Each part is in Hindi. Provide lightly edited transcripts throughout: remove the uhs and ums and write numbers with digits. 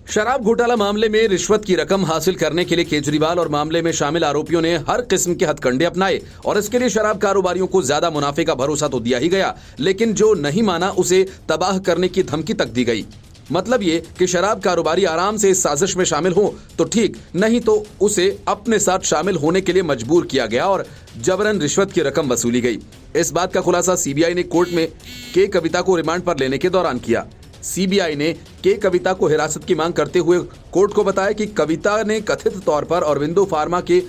शराब घोटाला मामले में रिश्वत की रकम हासिल करने के लिए केजरीवाल और मामले में शामिल आरोपियों ने हर किस्म के हथकंडे अपनाए और इसके लिए शराब कारोबारियों को ज्यादा मुनाफे का भरोसा तो दिया ही गया, लेकिन जो नहीं माना उसे तबाह करने की धमकी तक दी गई। मतलब ये कि शराब कारोबारी आराम से इस साजिश में शामिल हो तो ठीक, नहीं तो उसे अपने साथ शामिल होने के लिए मजबूर किया गया और जबरन रिश्वत की रकम वसूली गई। इस बात का खुलासा सीबीआई ने कोर्ट में के कविता को रिमांड पर लेने के दौरान किया। सीबीआई ने के कविता को हिरासत की मांग करते हुए कोर्ट को बताया कि कविता ने कथित तौर पर अरविंदो फार्मा के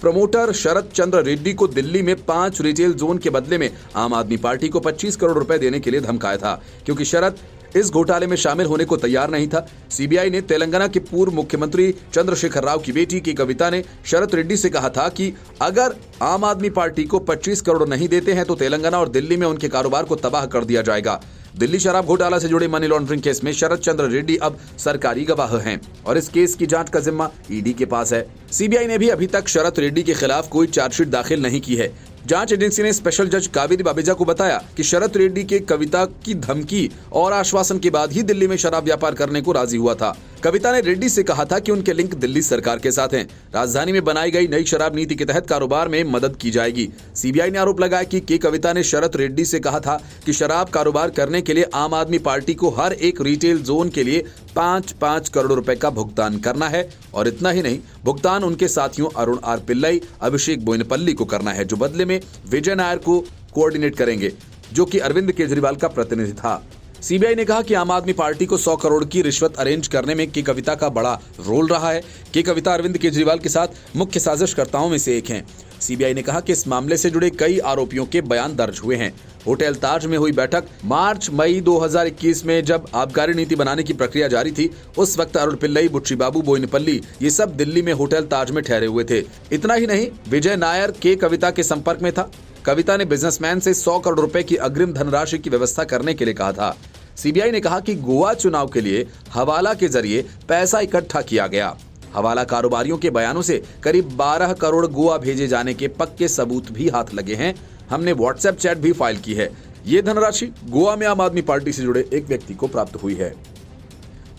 प्रमोटर शरद चंद्र रेड्डी को दिल्ली में 5 रिटेल जोन के बदले में आम आदमी पार्टी को 25 करोड़ रुपए देने के लिए धमकाया था, क्योंकि शरद इस घोटाले में शामिल होने को तैयार नहीं था। सीबीआई ने तेलंगाना के पूर्व मुख्यमंत्री चंद्रशेखर राव की बेटी की कविता ने शरद रेड्डी से कहा था कि अगर आम आदमी पार्टी को 25 करोड़ नहीं देते हैं तो तेलंगाना और दिल्ली में उनके कारोबार को तबाह कर दिया जाएगा। दिल्ली शराब घोटाला से जुड़े मनी लॉन्ड्रिंग केस में शरद चंद्र रेड्डी अब सरकारी गवाह हैं और इस केस की जांच का जिम्मा ईडी के पास है। सीबीआई ने भी अभी तक शरद रेड्डी के खिलाफ कोई चार्जशीट दाखिल नहीं की है। जांच एजेंसी ने स्पेशल जज कावेरी बाबेजा को बताया कि शरद रेड्डी के कविता की धमकी और आश्वासन के बाद ही दिल्ली में शराब व्यापार करने को राजी हुआ था। कविता ने रेड्डी से कहा था कि उनके लिंक दिल्ली सरकार के साथ हैं। राजधानी में बनाई गई नई शराब नीति के तहत कारोबार में मदद की जाएगी। सीबीआई ने आरोप लगाया कि के कविता ने शरद रेड्डी से कहा था कि शराब कारोबार करने के लिए आम आदमी पार्टी को हर एक रिटेल जोन के लिए 5-5 करोड़ रुपए का भुगतान करना है और इतना ही नहीं, भुगतान उनके साथियों अरुण आर पिल्लई, अभिषेक बोयनपल्ली को करना है, जो बदले में विजय नायर को कोऑर्डिनेट करेंगे, जो कि अरविंद केजरीवाल का प्रतिनिधि था। सीबीआई ने कहा कि आम आदमी पार्टी को 100 करोड़ की रिश्वत अरेंज करने में के कविता का बड़ा रोल रहा है। के कविता अरविंद केजरीवाल के साथ मुख्य साजिशकर्ताओं में से एक हैं। सीबीआई ने कहा कि इस मामले से जुड़े कई आरोपियों के बयान दर्ज हुए हैं। होटल ताज में हुई बैठक मार्च-मई 2021 में जब आबकारी नीति बनाने की प्रक्रिया जारी थी, उस वक्त अरुण पिल्लई, बुच्ची बाबू, बोयनपल्ली ये सब दिल्ली में होटल ताज में ठहरे हुए थे। इतना ही नहीं, विजय नायर के कविता के संपर्क में था। कविता ने बिजनेसमैन से 100 करोड़ रुपए की अग्रिम धनराशि की व्यवस्था करने के लिए कहा था। सीबीआई ने कहा कि गोवा चुनाव के लिए हवाला के जरिए पैसा इकट्ठा किया गया। हवाला कारोबारियों के बयानों से करीब 12 करोड़ गोवा भेजे जाने के पक्के सबूत भी हाथ लगे हैं। हमने व्हाट्सएप चैट भी फाइल की है। ये धनराशि गोवा में आम आदमी पार्टी से जुड़े एक व्यक्ति को प्राप्त हुई है।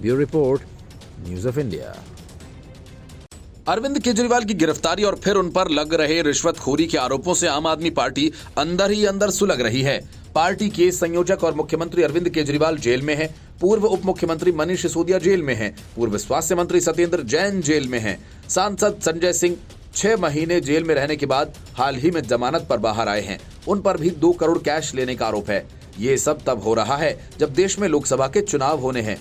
Bureau report, news of India. Arvind Kejriwal की गिरफ्तारी और फिर उन पर लग रहे रिश्वतखोरी के आरोपों से आम आदमी पार्टी अंदर ही अंदर सुलग रही है। पार्टी के संयोजक और मुख्यमंत्री अरविंद केजरीवाल जेल में हैं। पूर्व उप मुख्यमंत्री मनीष सिसोदिया जेल में हैं। पूर्व स्वास्थ्य मंत्री सत्येंद्र जैन जेल में हैं। सांसद संजय सिंह 6 महीने जेल में रहने के बाद हाल ही में जमानत पर बाहर आए हैं। उन पर भी 2 करोड़ कैश लेने का आरोप है। ये सब तब हो रहा है जब देश में लोकसभा के चुनाव होने हैं।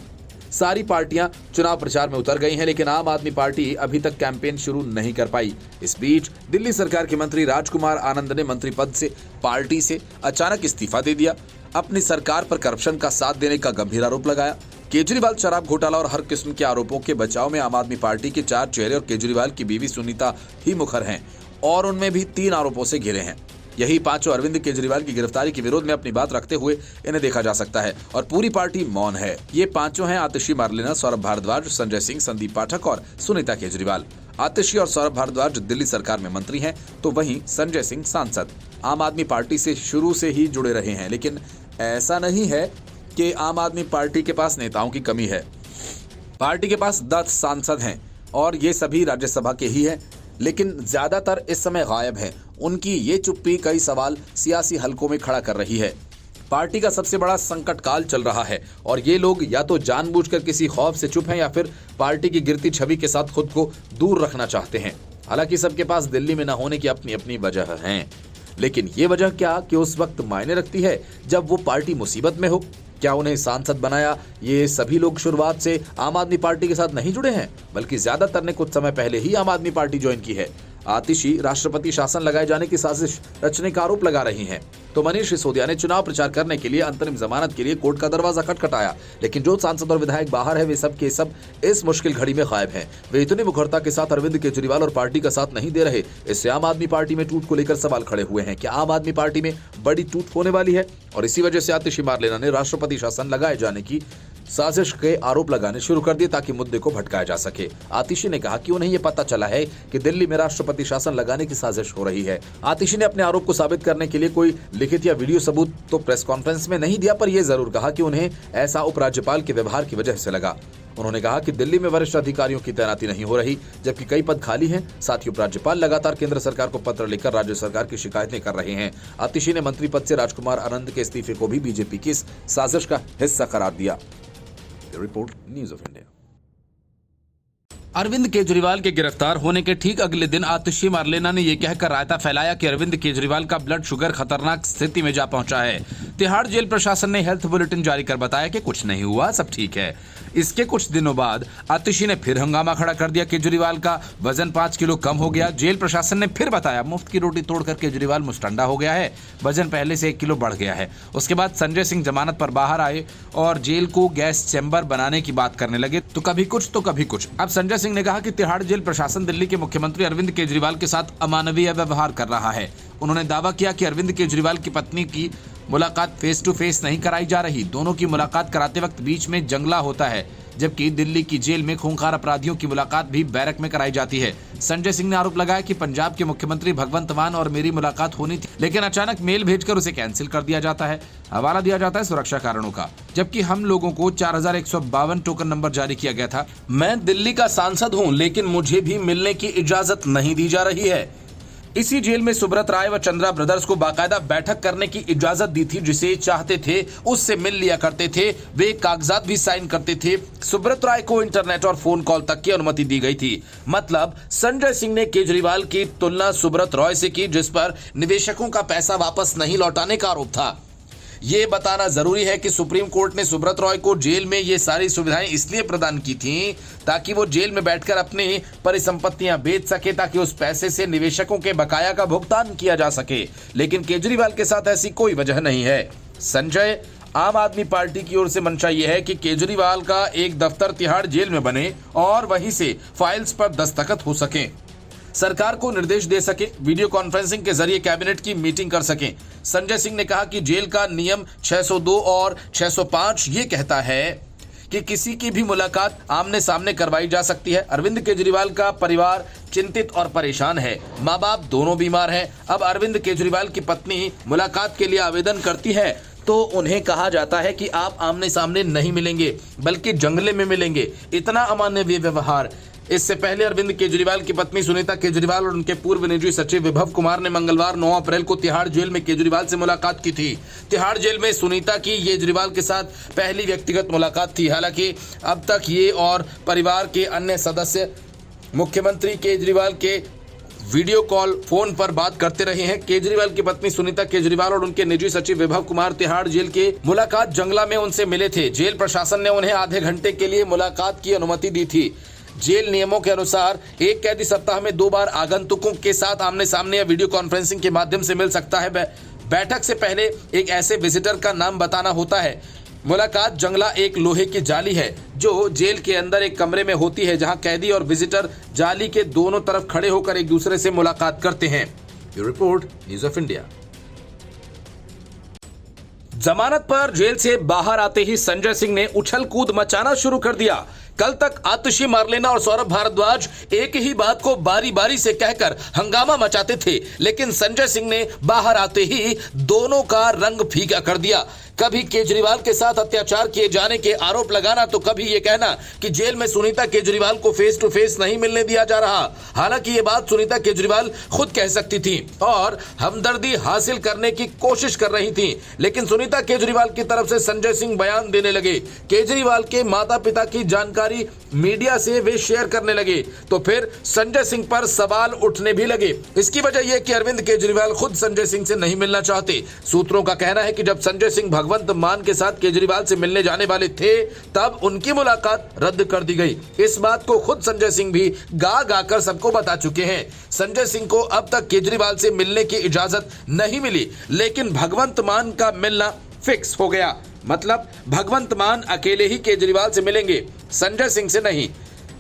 सारी पार्टियां चुनाव प्रचार में उतर गई हैं, लेकिन आम आदमी पार्टी अभी तक कैंपेन शुरू नहीं कर पाई। इस बीच दिल्ली सरकार के मंत्री राजकुमार आनंद ने मंत्री पद से पार्टी से अचानक इस्तीफा दे दिया। अपनी सरकार पर करप्शन का साथ देने का गंभीर आरोप लगाया। केजरीवाल शराब घोटाला और हर किस्म के आरोपों के बचाव में आम आदमी पार्टी के 4 चेहरे और केजरीवाल की बीवी सुनीता ही मुखर हैं और उनमें भी 3 आरोपों से घिरे हैं। यही 5 अरविंद केजरीवाल की गिरफ्तारी के विरोध में अपनी बात रखते हुए इन्हें देखा जा सकता है और पूरी पार्टी मौन है। ये 5 हैं आतिशी मार्लेना, सौरभ भारद्वाज, संजय सिंह, संदीप पाठक और सुनीता केजरीवाल। आतिशी और सौरभ भारद्वाज दिल्ली सरकार में मंत्री हैं, तो वहीं संजय सिंह सांसद आम आदमी पार्टी से शुरू से ही जुड़े रहे हैं। लेकिन ऐसा नहीं है कि आम आदमी पार्टी के पास नेताओं की कमी है। पार्टी के पास 10 सांसद हैं और ये सभी राज्यसभा के ही हैं, लेकिन ज्यादातर इस समय गायब हैं। उनकी ये चुप्पी कई सवाल सियासी हलकों में खड़ा कर रही है। पार्टी का सबसे बड़ा संकट काल चल रहा है और ये लोग या तो जानबूझकर किसी खौफ से चुप हैं या फिर पार्टी की गिरती छवि के साथ खुद को दूर रखना चाहते हैं। हालांकि सबके पास दिल्ली में न होने की अपनी अपनी वजह है, लेकिन ये वजह क्या कि उस वक्त मायने रखती है जब वो पार्टी मुसीबत में हो। क्या उन्हें सांसद बनाया ये सभी लोग शुरुआत से आम आदमी पार्टी के साथ नहीं जुड़े हैं, बल्कि ज्यादातर ने कुछ समय पहले ही आम आदमी पार्टी ज्वाइन की है। आतिशी राष्ट्रपति शासन लगाए जाने की साजिश रचने का आरोप लगा रही हैं। तो मनीष सिसोदिया ने चुनाव प्रचार करने के लिए अंतरिम जमानत के लिए कोर्ट का दरवाजा खटखटाया, लेकिन जो सांसद और विधायक बाहर है वे सब के सब इस मुश्किल घड़ी में गायब हैं। वे इतनी मुखरता के साथ अरविंद केजरीवाल और पार्टी का साथ नहीं दे रहे। इससे आम आदमी पार्टी में टूट को लेकर सवाल खड़े हुए हैं। क्या आम आदमी पार्टी में बड़ी टूट होने वाली है? और इसी वजह से आतिशी मार्लेना ने राष्ट्रपति शासन लगाए जाने की साजिश के आरोप लगाने शुरू कर दिए ताकि मुद्दे को भटकाया जा सके। आतिशी ने कहा कि उन्हें यह पता चला है कि दिल्ली में राष्ट्रपति शासन लगाने की साजिश हो रही है। आतिशी ने अपने आरोप को साबित करने के लिए कोई लिखित या वीडियो सबूत तो प्रेस कॉन्फ्रेंस में नहीं दिया, पर यह जरूर कहा कि उन्हें ऐसा उपराज्यपाल के व्यवहार की वजह से लगा। उन्होंने कहा कि दिल्ली में वरिष्ठ अधिकारियों की तैनाती नहीं हो रही, जबकि कई पद खाली हैं। साथ ही उपराज्यपाल लगातार केंद्र सरकार को पत्र लिखकर राज्य सरकार की शिकायतें कर रहे हैं। आतिशी ने मंत्री पद से राजकुमार आनंद के इस्तीफे को भी बीजेपी की इस साजिश का हिस्सा करार दिया। Report news of India. Arvind Kejriwal के गिरफ्तार होने के ठीक अगले दिन आतिशी मार्लेना ने यह कहकर रायता फैलाया कि अरविंद केजरीवाल का ब्लड शुगर खतरनाक स्थिति में जा पहुंचा है। तिहाड़ जेल प्रशासन ने हेल्थ बुलेटिन जारी कर बताया कि कुछ नहीं हुआ, सब ठीक है। इसके कुछ दिनों बाद आतिशी ने फिर हंगामा खड़ा कर दिया। केजरीवाल का वजन 5 किलो कम हो गया। जेल प्रशासन ने फिर बताया मुफ्त की रोटी तोड़कर केजरीवाल मुस्टंडा हो गया है, वजन पहले से 1 किलो बढ़ गया है। उसके बाद संजय सिंह जमानत पर बाहर आए और जेल को गैस चैम्बर बनाने की बात करने लगे। तो कभी कुछ तो कभी कुछ। अब संजय सिंह ने कहा कि तिहाड़ जेल प्रशासन दिल्ली के मुख्यमंत्री अरविंद केजरीवाल के साथ अमानवीय व्यवहार कर रहा है। उन्होंने दावा किया कि अरविंद केजरीवाल की पत्नी की मुलाकात फेस टू फेस नहीं कराई जा रही। दोनों की मुलाकात कराते वक्त बीच में जंगला होता है, जबकि दिल्ली की जेल में खूंखार अपराधियों की मुलाकात भी बैरक में कराई जाती है। संजय सिंह ने आरोप लगाया कि पंजाब के मुख्यमंत्री भगवंत मान और मेरी मुलाकात होनी थी, लेकिन अचानक मेल भेजकर उसे कैंसिल कर दिया जाता है। हवाला दिया जाता है सुरक्षा कारणों का, जबकि हम लोगों को 4152 टोकन नंबर जारी किया गया था। मैं दिल्ली का सांसद हूं, लेकिन मुझे भी मिलने की इजाजत नहीं दी जा रही है। इसी जेल में सुब्रत राय व चंद्रा ब्रदर्स को बाकायदा बैठक करने की इजाजत दी थी। जिसे चाहते थे उससे मिल लिया करते थे, वे कागजात भी साइन करते थे। सुब्रत राय को इंटरनेट और फोन कॉल तक की अनुमति दी गई थी। मतलब संजय सिंह ने केजरीवाल की तुलना सुब्रत रॉय से की, जिस पर निवेशकों का पैसा वापस नहीं लौटाने का आरोप था। ये बताना जरूरी है कि सुप्रीम कोर्ट ने सुब्रत रॉय को जेल में ये सारी सुविधाएं इसलिए प्रदान की थी ताकि वो जेल में बैठकर अपनी परिसंपत्तियां बेच सके, ताकि उस पैसे से निवेशकों के बकाया का भुगतान किया जा सके। लेकिन केजरीवाल के साथ ऐसी कोई वजह नहीं है। संजय आम आदमी पार्टी की ओर से मंशा यह है कि केजरीवाल का एक दफ्तर तिहाड़ जेल में बने और वहीं से फाइल्स पर दस्तखत हो सके, सरकार को निर्देश दे सके, वीडियो कॉन्फ्रेंसिंग के जरिए कैबिनेट की मीटिंग कर सकें। संजय सिंह ने कहा कि जेल का नियम 602 और 605 ये कहता है कि किसी की भी मुलाकात आमने सामने करवाई जा सकती है। अरविंद केजरीवाल का परिवार चिंतित और परेशान है। माँ बाप दोनों बीमार हैं। अब अरविंद केजरीवाल की पत्नी मुलाकात के लिए आवेदन करती है तो उन्हें कहा जाता है कि आप आमने सामने नहीं मिलेंगे, बल्कि जंगले में मिलेंगे। इतना अमानवीय व्यवहार। इससे पहले अरविंद केजरीवाल की पत्नी सुनीता केजरीवाल और उनके पूर्व निजी सचिव विभव कुमार ने मंगलवार 9 अप्रैल को तिहाड़ जेल में केजरीवाल से मुलाकात की थी। तिहाड़ जेल में सुनीता की केजरीवाल के साथ पहली व्यक्तिगत मुलाकात थी। हालांकि अब तक ये और परिवार के अन्य सदस्य मुख्यमंत्री केजरीवाल के वीडियो कॉल फोन पर बात करते रहे हैं। केजरीवाल की पत्नी सुनीता केजरीवाल और उनके निजी सचिव विभव कुमार तिहाड़ जेल के मुलाकात जंगला में उनसे मिले थे। जेल प्रशासन ने उन्हें आधे घंटे के लिए मुलाकात की अनुमति दी थी। जेल नियमों के अनुसार एक कैदी सप्ताह में 2 बार आगंतुकों के साथ आमने सामने या वीडियो कॉन्फ्रेंसिंग के माध्यम से मिल सकता है। बैठक से पहले एक ऐसे विजिटर का नाम बताना होता है। मुलाकात जंगला एक लोहे की जाली है जो जेल के अंदर एक कमरे में होती है, जहां कैदी और विजिटर जाली के दोनों तरफ खड़े होकर एक दूसरे से मुलाकात करते हैं। ये रिपोर्ट न्यूज़ ऑफ इंडिया। जमानत पर जेल से बाहर आते ही संजय सिंह ने उछल कूद मचाना शुरू कर दिया। कल तक आतिशी मार्लेना और सौरभ भारद्वाज एक ही बात को बारी बारी से कहकर हंगामा मचाते थे, लेकिन संजय सिंह ने बाहर आते ही दोनों का रंग फीका कर दिया। कभी केजरीवाल के साथ अत्याचार किए जाने के आरोप लगाना, तो कभी यह कहना कि जेल में सुनीता केजरीवाल को फेस टू फेस नहीं मिलने दिया जा रहा। हालांकि ये बात सुनीता केजरीवाल खुद कह सकती थी और हमदर्दी हासिल करने की कोशिश कर रही थी, लेकिन सुनीता केजरीवाल की तरफ से संजय सिंह बयान देने लगे। केजरीवाल के माता पिता की जानकारी मीडिया से वे शेयर करने लगे, तो फिर संजय सिंह पर सवाल उठने भी लगे। इसकी वजह यह कि अरविंद केजरीवाल खुद संजय सिंह से नहीं मिलना चाहते। सूत्रों का कहना है कि जब संजय सिंह भगवंत मान के साथ केजरीवाल से मिलने जाने वाले थे, तब उनकी मुलाकात रद्द कर दी गई। इस बात को खुद संजय सिंह भी गा गा कर सबको बता चुके हैं। संजय सिंह को अब तक केजरीवाल से मिलने की इजाजत नहीं मिली, लेकिन भगवंत मान का मिलना फिक्स हो गया। मतलब भगवंत मान अकेले ही केजरीवाल से मिलेंगे, संजय सिंह से नहीं।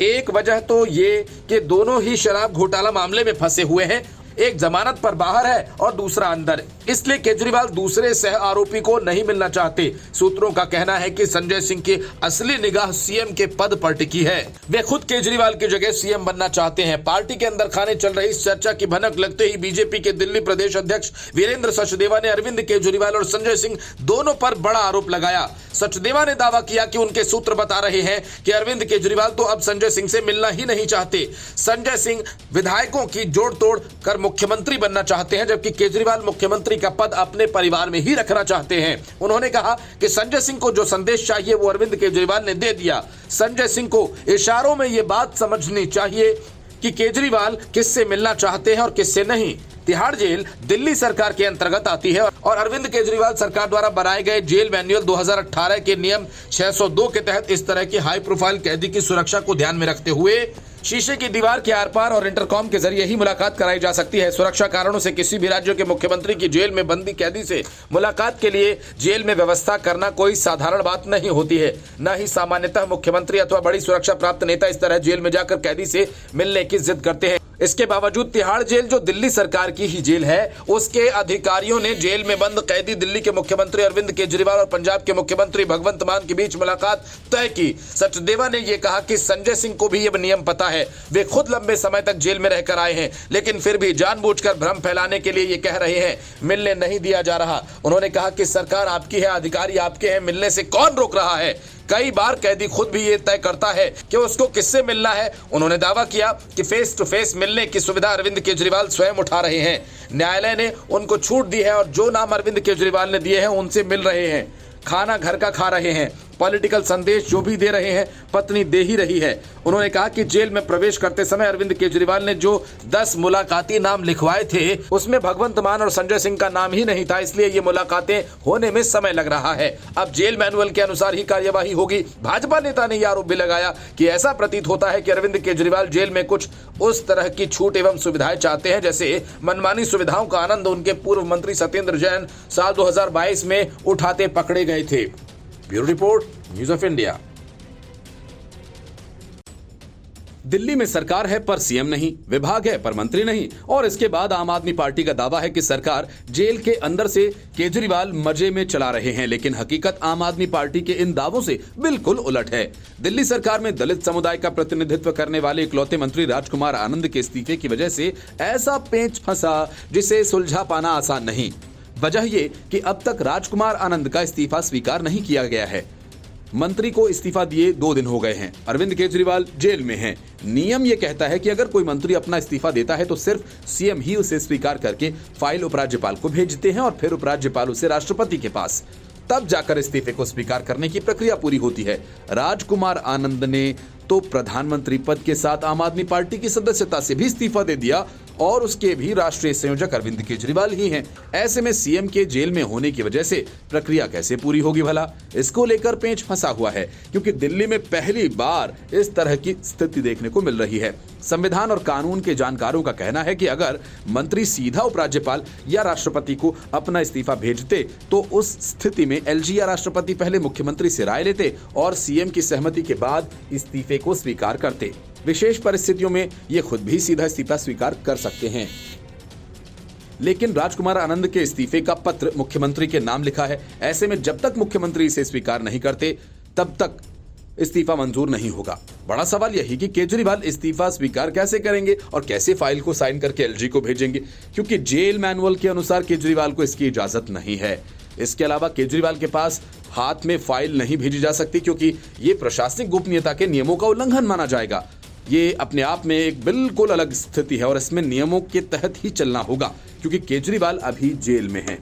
एक वजह तो ये कि दोनों ही शराब घोटाला मामले में फंसे हुए हैं एक जमानत पर बाहर है और दूसरा अंदर, इसलिए केजरीवाल दूसरे सह आरोपी को नहीं मिलना चाहते। सूत्रों का कहना है कि संजय सिंह की असली निगाह सीएम के पद पर टिकी है। वे खुद केजरीवाल की जगह सीएम बनना चाहते हैं। पार्टी के अंदर खाने चल रही इस चर्चा की भनक लगते ही बीजेपी के दिल्ली प्रदेश अध्यक्ष वीरेंद्र सचदेवा ने अरविंद केजरीवाल और संजय सिंह दोनों पर बड़ा आरोप लगाया। सचदेवा ने दावा किया कि उनके सूत्र बता रहे हैं कि अरविंद केजरीवाल तो अब संजय सिंह से मिलना ही नहीं चाहते। संजय सिंह विधायकों की जोड़ तोड़ कर मुख्यमंत्री बनना चाहते हैं, जबकि केजरीवाल मुख्यमंत्री का पद अपने परिवार में ही रखना चाहते हैं। उन्होंने कहा कि संजय सिंह को जो संदेश चाहिए वो अरविंद केजरीवाल ने दे दिया। संजय सिंह को इशारों में यह बात समझनी चाहिए कि केजरीवाल किससे मिलना चाहते हैं और किससे नहीं। तिहाड़ जेल दिल्ली सरकार के अंतर्गत आती है और अरविंद केजरीवाल सरकार द्वारा बनाए गए जेल मैनुअल 2018 के नियम 602 के तहत इस तरह की हाई प्रोफाइल कैदी की सुरक्षा को ध्यान में रखते हुए शीशे की दीवार के आर पार और इंटरकॉम के जरिए ही मुलाकात कराई जा सकती है। सुरक्षा कारणों से किसी भी राज्य के मुख्यमंत्री की जेल में बंदी कैदी से मुलाकात के लिए जेल में व्यवस्था करना कोई साधारण बात नहीं होती है। न ही सामान्यतः मुख्यमंत्री अथवा बड़ी सुरक्षा प्राप्त नेता इस तरह जेल में जाकर कैदी से मिलने की जिद करते हैं। इसके बावजूद तिहाड़ जेल जो दिल्ली सरकार की ही जेल है, उसके अधिकारियों ने जेल में बंद कैदी दिल्ली के मुख्यमंत्री अरविंद केजरीवाल और पंजाब के मुख्यमंत्री भगवंत मान के बीच मुलाकात तय की। सचदेवा ने यह कहा कि संजय सिंह को भी यह नियम पता है। वे खुद लंबे समय तक जेल में रहकर आए हैं, लेकिन फिर भी जानबूझकर भ्रम फैलाने के लिए ये कह रहे हैं मिलने नहीं दिया जा रहा। उन्होंने कहा कि सरकार आपकी है, अधिकारी आपके हैं, मिलने से कौन रोक रहा है। कई बार कैदी खुद भी ये तय करता है कि उसको किससे मिलना है। उन्होंने दावा किया कि फेस टू फेस मिलने की सुविधा अरविंद केजरीवाल स्वयं उठा रहे हैं। न्यायालय ने उनको छूट दी है और जो नाम अरविंद केजरीवाल ने दिए हैं उनसे मिल रहे हैं, खाना घर का खा रहे हैं, पॉलिटिकल संदेश जो भी दे रहे हैं पत्नी दे ही रही है। उन्होंने कहा कि जेल में प्रवेश करते समय अरविंद केजरीवाल ने जो 10 मुलाकाती नाम लिखवाए थे उसमें भगवंत मान और संजय सिंह का नाम ही नहीं था, इसलिए ये मुलाकातें होने में समय लग रहा है। अब जेल मैनुअल के अनुसार ही कार्यवाही होगी। भाजपा नेता ने यह आरोप भी लगाया कि ऐसा प्रतीत होता है कि अरविंद केजरीवाल जेल में कुछ उस तरह की छूट एवं सुविधाएं चाहते हैं जैसे मनमानी सुविधाओं का आनंद उनके पूर्व मंत्री सत्येंद्र जैन साल 2022 में उठाते पकड़े गए थे। Bureau report, news of India. Delhi में सरकार है पर सीएम नहीं, विभाग है पर मंत्री नहीं, और इसके बाद आम आदमी पार्टी का दावा है कि सरकार जेल के अंदर से केजरीवाल मजे में चला रहे हैं, लेकिन हकीकत आम आदमी पार्टी के इन दावों से बिल्कुल उलट है। दिल्ली सरकार में दलित समुदाय का प्रतिनिधित्व करने वाले इकलौते मंत्री राजकुमार आनंद के इस्तीफे की वजह से ऐसा पेंच फंसा जिसे सुलझा पाना आसान नहीं। वजह ये कि अब तक राजकुमार आनंद का इस्तीफा स्वीकार नहीं किया गया है। मंत्री को इस्तीफा दिए 2 दिन हो गए हैं। अरविंद केजरीवाल जेल में हैं। नियम ये कहता है कि अगर कोई मंत्री अपना इस्तीफा देता है तो सिर्फ सीएम ही उसे स्वीकार करके फाइल उपराज्यपाल को भेजते हैं और फिर उपराज्यपाल उसे राष्ट्रपति के पास, तब जाकर इस्तीफे को स्वीकार करने की प्रक्रिया पूरी होती है। राजकुमार आनंद ने तो प्रधानमंत्री पद के साथ आम आदमी पार्टी की सदस्यता से भी इस्तीफा दे दिया और उसके भी राष्ट्रीय संयोजक अरविंद केजरीवाल ही हैं। ऐसे में सीएम के जेल में होने की वजह से प्रक्रिया कैसे पूरी होगी भला? इसको लेकर पेंच फंसा हुआ है, क्योंकि दिल्ली में पहली बार इस तरह की स्थिति देखने को मिल रही है। संविधान और कानून के जानकारों का कहना है कि अगर मंत्री सीधा उपराज्यपाल या राष्ट्रपति को अपना इस्तीफा भेजते तो उस स्थिति में एलजी या राष्ट्रपति पहले मुख्यमंत्री से राय लेते और सीएम की सहमति के बाद इस्तीफे को स्वीकार करते। विशेष परिस्थितियों में ये खुद भी सीधा इस्तीफा स्वीकार कर सकते हैं। लेकिन राजकुमार आनंद के इस्तीफे का पत्र मुख्यमंत्री के नाम लिखा है। ऐसे में जब तक मुख्यमंत्री इसे स्वीकार नहीं करते तब तक इस्तीफा मंजूर नहीं होगा। बड़ा सवाल यही कि केजरीवाल इस्तीफा स्वीकार कैसे करेंगे और कैसे फाइल को साइन करके एलजी को भेजेंगे, क्योंकि जेल मैनुअल के अनुसार केजरीवाल को इसकी इजाजत नहीं है। इसके अलावा केजरीवाल के पास हाथ में फाइल नहीं भेजी जा सकती, क्योंकि ये प्रशासनिक गोपनीयता के नियमों का उल्लंघन माना जाएगा। ये अपने आप में एक बिल्कुल अलग स्थिति है और इसमें नियमों के तहत ही चलना होगा, क्योंकि केजरीवाल अभी जेल में हैं।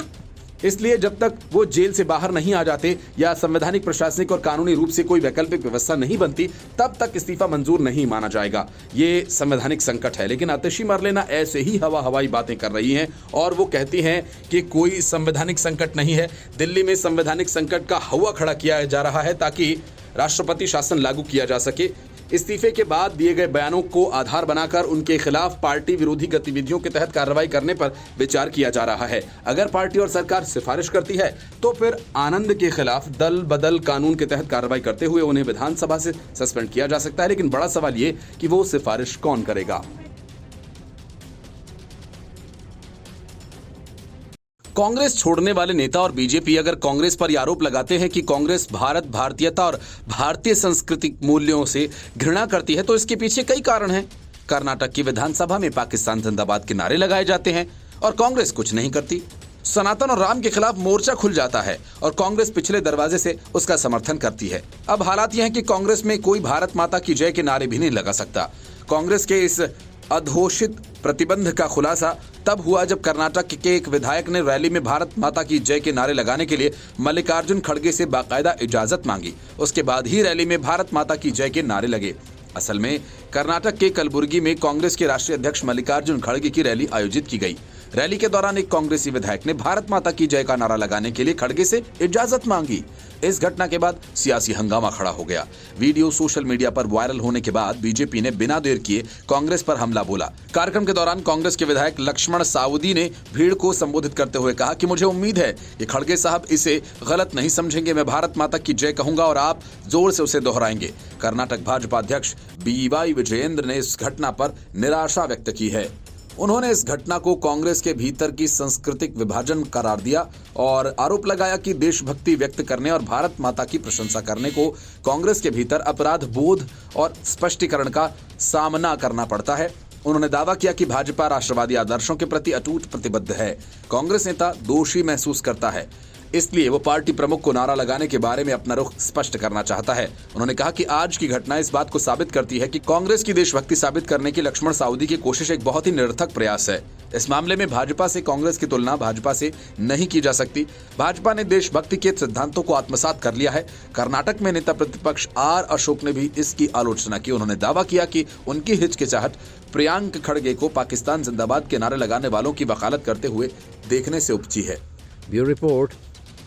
इसलिए जब तक वो जेल से बाहर नहीं आ जाते या संवैधानिक, प्रशासनिक और कानूनी रूप से कोई वैकल्पिक व्यवस्था नहीं बनती, तब तक इस्तीफा मंजूर नहीं माना जाएगा। ये संवैधानिक संकट है। लेकिन आतिशी मरलेना ऐसे ही हवाई बातें कर रही हैं और वो कहती हैं कि कोई संवैधानिक संकट नहीं है। दिल्ली में संवैधानिक संकट का हवा खड़ा किया जा रहा है ताकि राष्ट्रपति शासन लागू किया जा सके। इस्तीफे के बाद दिए गए बयानों को आधार बनाकर उनके खिलाफ पार्टी विरोधी गतिविधियों के तहत कार्रवाई करने पर विचार किया जा रहा है। अगर पार्टी और सरकार सिफारिश करती है तो फिर आनंद के खिलाफ दल बदल कानून के तहत कार्रवाई करते हुए उन्हें विधानसभा से सस्पेंड किया जा सकता है। लेकिन बड़ा सवाल ये कि वो सिफारिश कौन करेगा। कांग्रेस छोड़ने वाले नेता और बीजेपी अगर कांग्रेस पर यह आरोप लगाते हैं कि कांग्रेस भारत, भारतीयता और भारतीय सांस्कृतिक मूल्यों से घृणा करती है, तो इसके पीछे कई कारण हैं। कर्नाटक की विधानसभा में पाकिस्तान जिंदाबाद के नारे लगाए जाते हैं और कांग्रेस कुछ नहीं करती। सनातन और राम के खिलाफ मोर्चा खुल जाता है और कांग्रेस पिछले दरवाजे से उसका समर्थन करती है। अब हालात यह है कि कांग्रेस में कोई भारत माता की जय के नारे भी नहीं लगा सकता। कांग्रेस के इस अघोषित प्रतिबंध का खुलासा तब हुआ जब कर्नाटक के एक विधायक ने रैली में भारत माता की जय के नारे लगाने के लिए मल्लिकार्जुन खड़गे से बाकायदा इजाजत मांगी। उसके बाद ही रैली में भारत माता की जय के नारे लगे। असल में कर्नाटक के कलबुर्गी में कांग्रेस के राष्ट्रीय अध्यक्ष मल्लिकार्जुन खड़गे की रैली आयोजित की गई। रैली के दौरान एक कांग्रेसी विधायक ने भारत माता की जय का नारा लगाने के लिए खड़गे से इजाजत मांगी। इस घटना के बाद सियासी हंगामा खड़ा हो गया। वीडियो सोशल मीडिया पर वायरल होने के बाद बीजेपी ने बिना देर किए कांग्रेस पर हमला बोला। कार्यक्रम के दौरान कांग्रेस के विधायक लक्ष्मण सावदी ने भीड़ को संबोधित करते हुए कहा कि मुझे उम्मीद है कि खड़गे साहब इसे गलत नहीं समझेंगे। मैं भारत माता की जय कहूंगा और आप जोर से उसे दोहराएंगे। कर्नाटक भाजपा अध्यक्ष BY विजयेंद्र ने इस घटना पर निराशा व्यक्त की है। उन्होंने इस घटना को कांग्रेस के भीतर की सांस्कृतिक विभाजन करार दिया और आरोप लगाया कि देशभक्ति व्यक्त करने और भारत माता की प्रशंसा करने को कांग्रेस के भीतर अपराध बोध और स्पष्टीकरण का सामना करना पड़ता है। उन्होंने दावा किया कि भाजपा राष्ट्रवादी आदर्शों के प्रति अटूट प्रतिबद्ध है। कांग्रेस नेता दोषी महसूस करता है, इसलिए वो पार्टी प्रमुख को नारा लगाने के बारे में अपना रुख स्पष्ट करना चाहता है। उन्होंने कहा कि आज की घटना इस बात को साबित करती है कि कांग्रेस की देशभक्ति साबित करने की लक्ष्मण सावदी की कोशिश एक बहुत ही निरर्थक प्रयास है। इस मामले में भाजपा से कांग्रेस की तुलना भाजपा से नहीं की जा सकती। भाजपा ने देशभक्ति के सिद्धांतों को आत्मसात कर लिया है। कर्नाटक में नेता प्रतिपक्ष R अशोक ने भी इसकी आलोचना की। उन्होंने दावा किया कि उनकी हिचकिचाहट प्रियांक खड़गे को पाकिस्तान जिंदाबाद के नारे लगाने वालों की वकालत करते हुए देखने से उपजी है। Bureau report,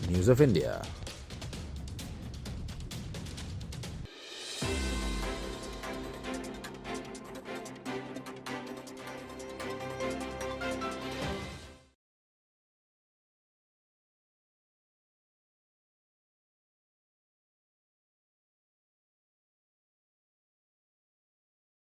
news of India.